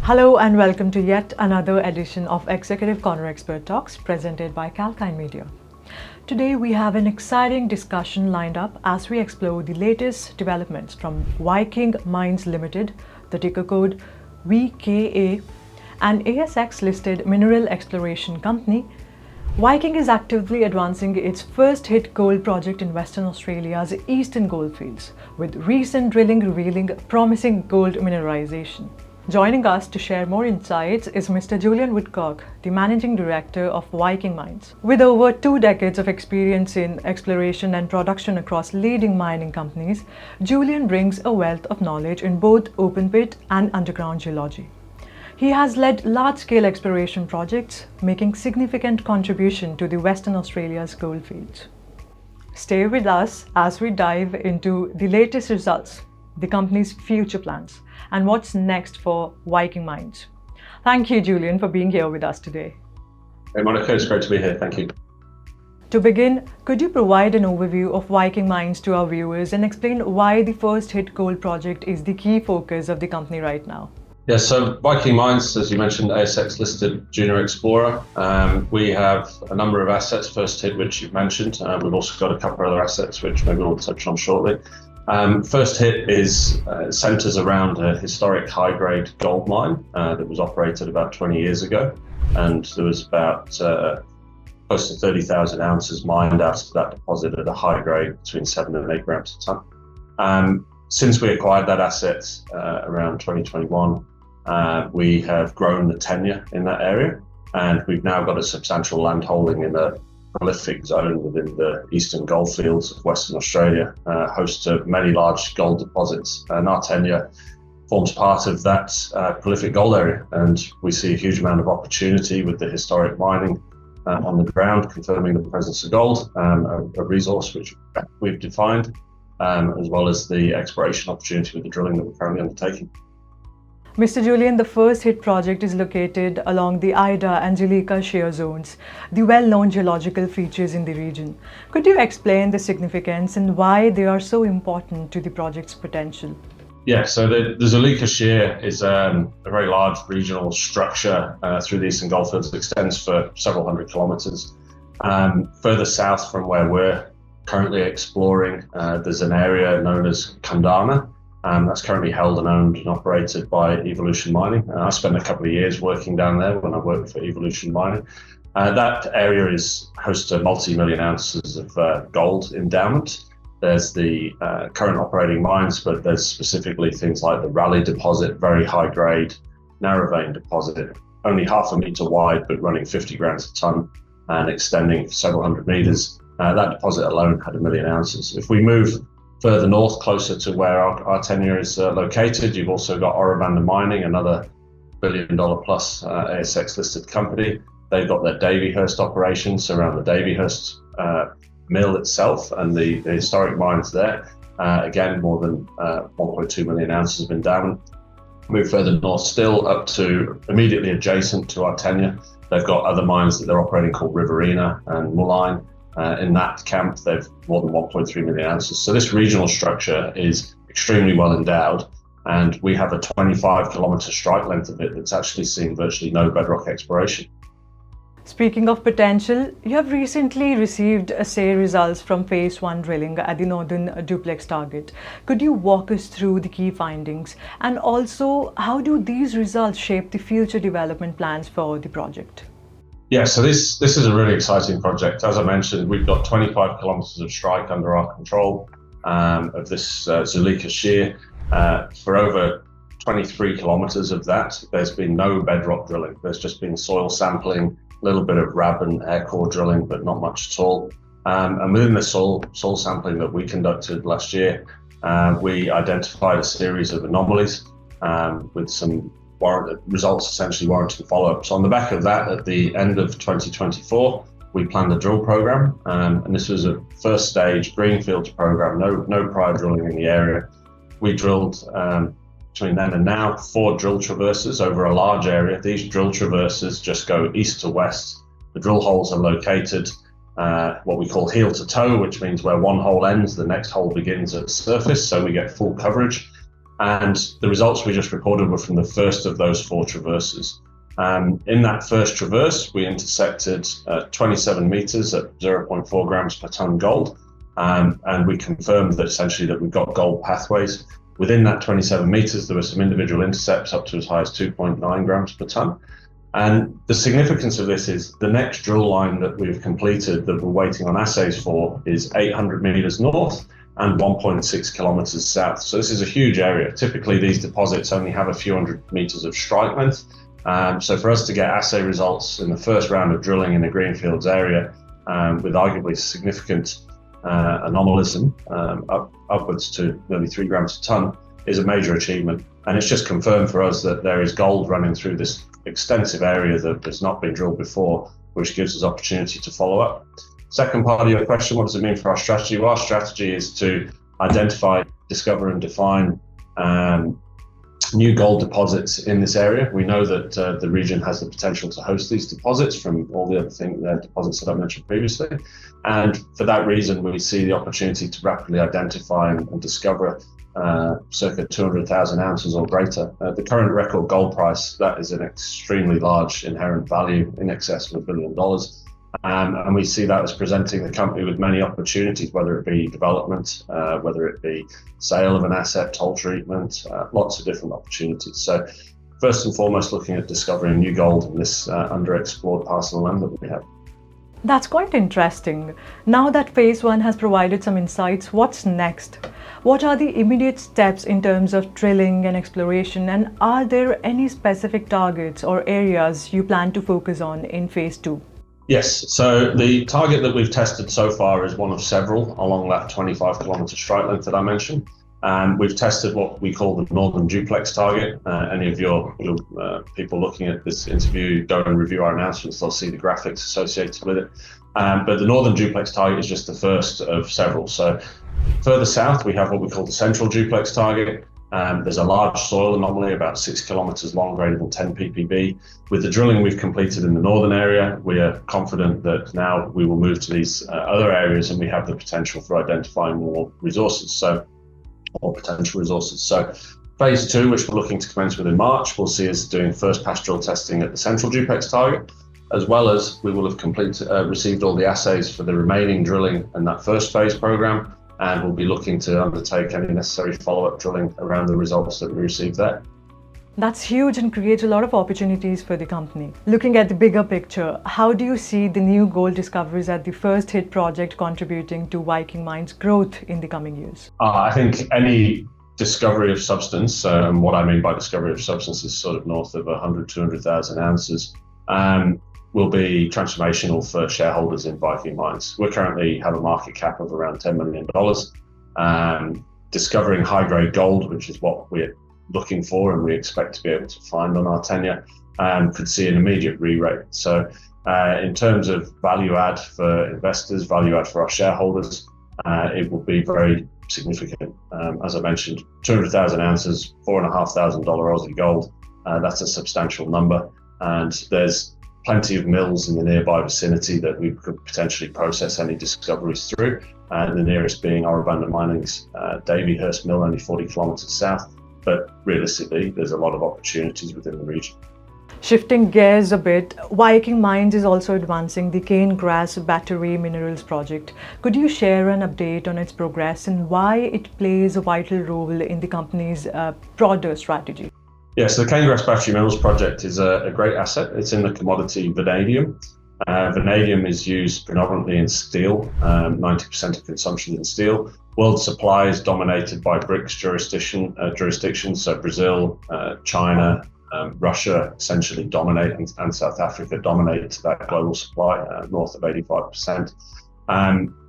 Hello and welcome to yet another edition of Executive Corner Expert Talks presented by Kalkine Media. Today we have an exciting discussion lined up as we explore the latest developments from Viking Mines Limited, the ticker code VKA, an ASX listed mineral exploration company. Viking is actively advancing its first hit gold project in Western Australia's eastern goldfields, with recent drilling revealing promising gold mineralisation. Joining us to share more insights is Mr. Julian Woodcock, the Managing Director of Viking Mines. With over 2 decades of experience in exploration and production across leading mining companies, Julian brings a wealth of knowledge in both open pit and underground geology. He has led large-scale exploration projects, making significant contribution to the Western Australia's goldfields. Stay with us as we dive into the latest results, the company's future plans, and what's next for Viking Mines. Thank you, Julian, for being here with us today. Hey, Monica, it's great to be here. Thank you. To begin, could you provide an overview of Viking Mines to our viewers and explain why the first hit gold project is the key focus of the company right now? Yeah, so Viking Mines, as you mentioned, ASX listed junior explorer. We have a number of assets, first hit, which you've mentioned. We've also got a couple of other assets, which maybe we'll touch on shortly. First hit is centres around a historic high-grade gold mine that was operated about 20 years ago, and there was about close to 30,000 ounces mined out of that deposit at a high grade between 7 and 8 grams a tonne. Since we acquired that asset around 2021, we have grown the tenure in that area, and we've now got a substantial land holding in a prolific zone within the eastern goldfields of Western Australia, host to many large gold deposits, and our tenure forms part of that prolific gold area, and we see a huge amount of opportunity with the historic mining on the ground, confirming the presence of gold, a resource which we've defined, as well as the exploration opportunity with the drilling that we're currently undertaking. Mr. Julian, the first hit project is located along the Ida and Julian shear zones, the well-known geological features in the region. Could you explain the significance and why they are so important to the project's potential? Yeah, so the Julian shear is a very large regional structure through the eastern goldfields that extends for several hundred kilometres. Further south from where we're currently exploring, there's an area known as Kundana. That's currently held and owned and operated by Evolution Mining. I spent a couple of years working down there when I worked for Evolution Mining. That area is host to multi-million ounces of gold endowment. There's the current operating mines, but there's specifically things like the Raleigh deposit, very high grade, narrow vein deposit, only 0.5 metre wide, but running 50 grams a tonne and extending several hundred metres. That deposit alone had 1 million ounces. If we move further north, closer to where our tenure is located, you've also got Orabanda Mining, another $1 billion plus ASX listed company. They've got their Davyhurst operations around the Davyhurst mill itself and the historic mines there. Again, more than 1.2 million ounces of endowment. Move further north still up to immediately adjacent to our tenure. They've got other mines that they're operating called Riverina and Mulline. In that camp, they've more than 1.3 million ounces. So this regional structure is extremely well endowed, and we have a 25-kilometre strike length of it that's actually seen virtually no bedrock exploration. Speaking of potential, you have recently received assay results from Phase 1 drilling at the Northern Duplex Target. Could you walk us through the key findings, and also how do these results shape the future development plans for the project? Yeah, so this is a really exciting project. As I mentioned, we've got 25 kilometres of strike under our control of this Zuleika shear. For over 23 kilometres of that, there's been no bedrock drilling. There's just been soil sampling, a little bit of RAB and air core drilling, but not much at all. And within the soil sampling that we conducted last year, we identified a series of anomalies with some results essentially warranting follow-up. So on the back of that, at the end of 2024, we planned a drill program, and this was a first stage greenfields program, no prior drilling in the area. We drilled between then and now 4 drill traverses over a large area. These drill traverses just go east to west. The drill holes are located what we call heel to toe, which means where one hole ends, the next hole begins at surface, so we get full coverage. And the results we just reported were from the first of those 4 traverses. In that first traverse, we intersected 27 meters at 0.4 grams per ton gold. And we confirmed that essentially that we've got gold pathways. Within that 27 meters, there were some individual intercepts up to as high as 2.9 grams per ton. And the significance of this is the next drill line that we've completed that we're waiting on assays for is 800 meters north and 1.6 kilometers south. So this is a huge area. Typically, these deposits only have a few hundred meters of strike length. So for us to get assay results in the first round of drilling in the Greenfields area with arguably significant anomalism upwards to nearly 3 grams a ton is a major achievement. And it's just confirmed for us that there is gold running through this extensive area that has not been drilled before, which gives us opportunity to follow up. Second part of your question, what does it mean for our strategy? Well, our strategy is to identify, discover and define new gold deposits in this area. We know that the region has the potential to host these deposits from all the other deposits that I mentioned previously. And for that reason, we see the opportunity to rapidly identify and discover circa 200,000 ounces or greater. The current record gold price, that is an extremely large inherent value in excess of $1 billion. And we see that as presenting the company with many opportunities, whether it be development, whether it be sale of an asset, toll treatment, lots of different opportunities. So first and foremost, looking at discovering new gold in this underexplored parcel of land that we have. That's quite interesting. Now that phase 1 has provided some insights, what's next? What are the immediate steps in terms of drilling and exploration, and are there any specific targets or areas you plan to focus on in phase 2? Yes, so the target that we've tested so far is one of several along that 25 kilometre strike length that I mentioned. We've tested what we call the Northern Duplex Target. Any of your people looking at this interview go and review our announcements, they'll see the graphics associated with it. But the Northern Duplex Target is just the first of several. So further south, we have what we call the Central Duplex Target. There's a large soil anomaly about 6 kilometres long, greater than 10 ppb. With the drilling we've completed in the northern area, we are confident that now we will move to these other areas and we have the potential for identifying more resources, or potential resources. So phase 2, which we're looking to commence with in March, we'll see us doing first pass drill testing at the Central Duplex Target, as well as we will have received all the assays for the remaining drilling in that first phase programme. And we'll be looking to undertake any necessary follow-up drilling around the results that we received there. That's huge and creates a lot of opportunities for the company. Looking at the bigger picture, how do you see the new gold discoveries at the first hit project contributing to Viking Mines' growth in the coming years? I think any discovery of substance, and what I mean by discovery of substance is sort of north of 100, 200,000 ounces, will be transformational for shareholders in Viking Mines. We currently have a market cap of around $10 million. Discovering high-grade gold, which is what we're looking for and we expect to be able to find on our tenure, could see an immediate re-rate. So in terms of value add for investors, value add for our shareholders, it will be very significant. As I mentioned, 200,000 ounces, $4,500 Aussie gold, that's a substantial number. And there's plenty of mills in the nearby vicinity that we could potentially process any discoveries through, the nearest being Orobandan Mining's Davyhurst mill, only 40 kilometres south. But realistically, there's a lot of opportunities within the region. Shifting gears a bit, Viking Mines is also advancing the cane grass battery minerals project. Could you share an update on its progress and why it plays a vital role in the company's broader strategy? Yeah, so the cane grass battery minerals project is a great asset. It's in the commodity vanadium. Vanadium is used predominantly in steel, 90% of consumption in steel. World supply is dominated by BRICS jurisdictions, so Brazil, China, Russia essentially dominate, and South Africa dominate that global supply, north of 85%.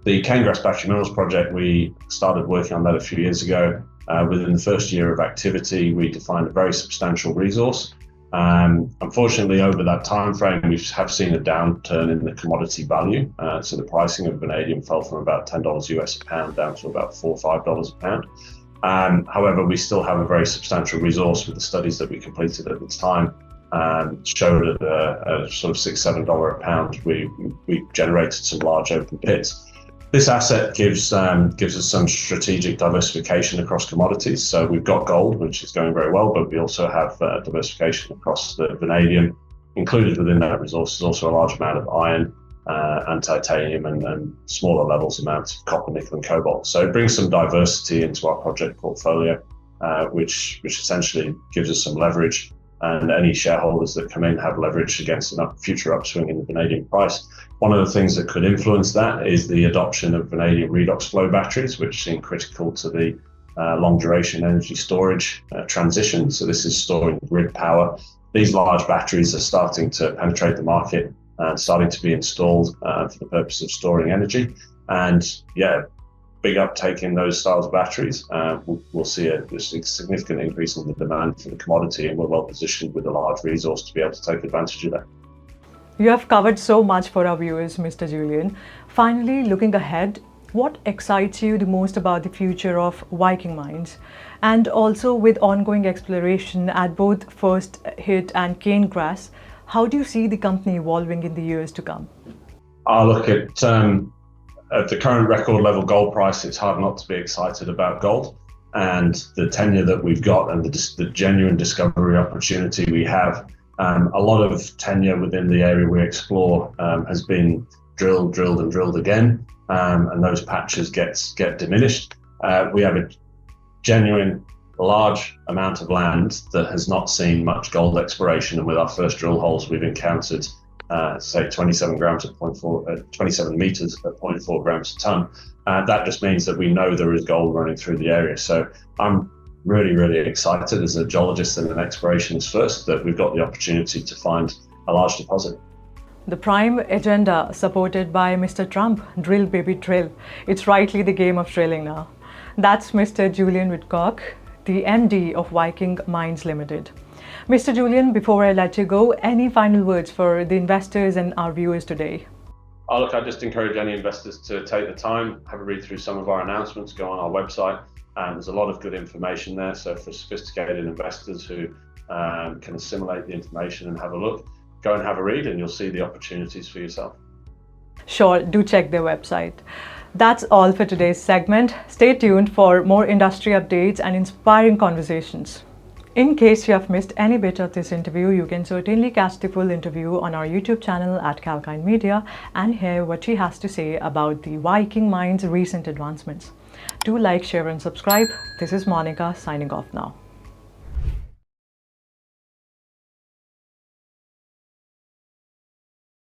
The cane grass battery minerals project, we started working on that a few years ago. Within the first year of activity, we defined a very substantial resource. Unfortunately, over that time frame, we have seen a downturn in the commodity value. So the pricing of vanadium fell from about $10 US a pound down to about $4 or $5 a pound. However, we still have a very substantial resource with the studies that we completed at the time. Showed at a sort of $6, $7 a pound, we generated some large open pits. This asset gives us some strategic diversification across commodities. So we've got gold, which is going very well, but we also have diversification across the vanadium. Included within that resource is also a large amount of iron and titanium and smaller levels amounts of copper, nickel and cobalt. So it brings some diversity into our project portfolio, which essentially gives us some leverage, and any shareholders that come in have leverage against a future upswing in the vanadium price. One of the things that could influence that is the adoption of vanadium redox flow batteries, which seem critical to the long duration energy storage transition. So this is storing grid power. These large batteries are starting to penetrate the market and starting to be installed for the purpose of storing energy. And yeah, big uptake in those styles of batteries. We'll see a significant increase in the demand for the commodity, and we're well positioned with a large resource to be able to take advantage of that. You have covered so much for our viewers, Mr. Julian. Finally, looking ahead, what excites you the most about the future of Viking Mines? And also with ongoing exploration at both First Hit and Cane Grass, how do you see the company evolving in the years to come? I look at the current record level gold price, it's hard not to be excited about gold, and the tenure that we've got and the genuine discovery opportunity we have. A lot of tenure within the area we explore has been drilled again, and those patches get diminished. We have a genuine large amount of land that has not seen much gold exploration, and with our first drill holes we've encountered say 27 grams at 27 meters at 0.4 grams a ton. That just means that we know there is gold running through the area. So I'm really excited as a geologist and an explorationist first that we've got the opportunity to find a large deposit. The prime agenda supported by Mr. Trump, drill baby drill. It's rightly the game of drilling now. That's Mr. Julian Woodcock, the MD of Viking Mines Limited. Mr. Julian, before I let you go, any final words for the investors and our viewers today? Look, I just encourage any investors to take the time, have a read through some of our announcements, go on our website. There's a lot of good information there. So for sophisticated investors who can assimilate the information and have a look, go and have a read and you'll see the opportunities for yourself. Sure, do check their website. That's all for today's segment. Stay tuned for more industry updates and inspiring conversations. In case you have missed any bit of this interview, you can certainly catch the full interview on our YouTube channel at Kalkine Media and hear what she has to say about the Viking Mines' recent advancements. Do like, share and subscribe. This is Monica signing off now.